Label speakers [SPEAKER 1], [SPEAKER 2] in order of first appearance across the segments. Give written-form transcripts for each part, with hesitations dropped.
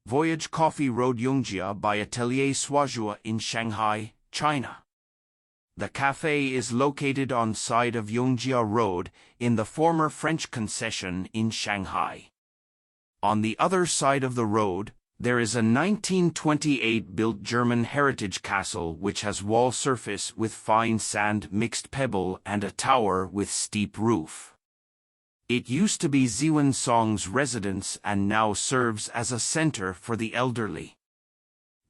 [SPEAKER 1] Voyage Coffee Rd.Yongjia By Atelier Suasua in Shanghai, China. The cafe is located on side of Yongjia Road in the former French concession in Shanghai. On the other side of the road, there is a 1928-built German heritage castle which has wall surface with fine sand mixed pebble and a tower with steep roof. It used to be Ziwen Song's residence and now serves as a center for the elderly.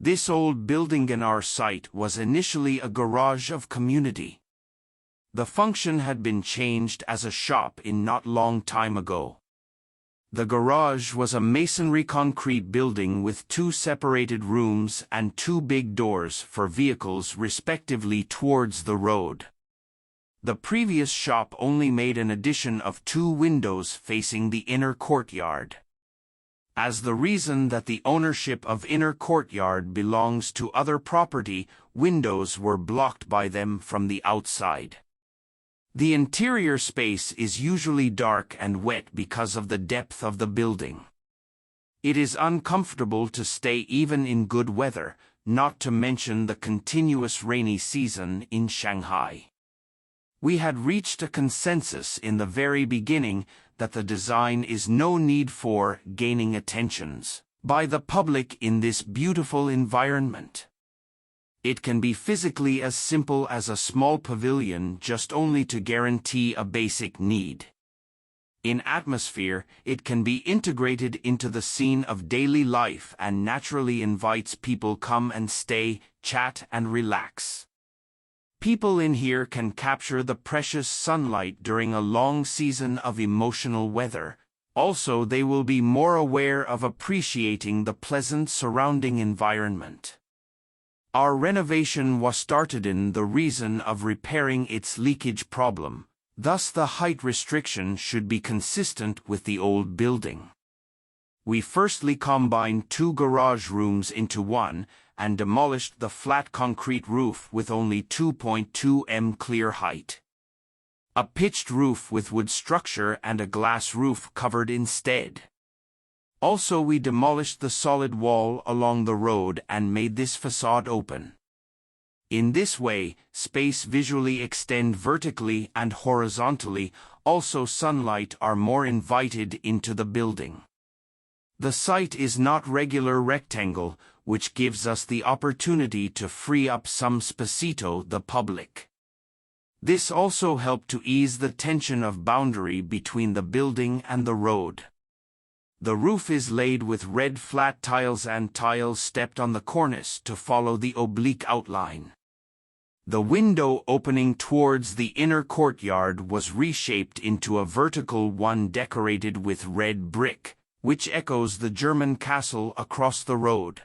[SPEAKER 1] This old buildingon our site was initially a garage of community. The function had been changed as a shop in not long time ago. The garage was a masonry-concrete building with 2 separated rooms and 2 big doors for vehicles respectively towards the road. The previous shop only made an addition of 2 windows facing the inner courtyard. As the reason that the ownership of inner courtyard belongs to other property, windows were blocked by them from the outside. The interior space is usually dark and wet because of the depth of the building. It is uncomfortable to stay even in good weather, not to mention the continuous rainy season in Shanghai. We had reached a consensus in the very beginning that the design is no need for gaining attentions by the public in this beautiful environment. It can be physically as simple as a small pavilion just only to guarantee a basic need. In atmosphere, it can be integrated into the scene of daily life and naturally invites people come and stay, chat and relax. People in here can capture the precious sunlight during a long season of emotional weather. Also, they will be more aware of appreciating the pleasant surrounding environment. Our renovation was started in the reason of repairing its leakage problem. Thus, the height restriction should be consistent with the old building. We firstly combined 2 garage rooms into one, and demolished the flat concrete roof with only 2.2 m clear height. A pitched roof with wood structure and a glass roof covered instead. Also, we demolished the solid wall along the road and made this facade open. In this way, space visually extend vertically and horizontally, also sunlight are more invited into the building. The site is not regular rectangle, which gives us the opportunity to free up some spacito the public. This also helped to ease the tension of boundary between the building and the road. The roof is laid with red flat tiles and tiles stepped on the cornice to follow the oblique outline. The window opening towards the inner courtyard was reshaped into a vertical one decorated with red brick, which echoes the German castle across the road.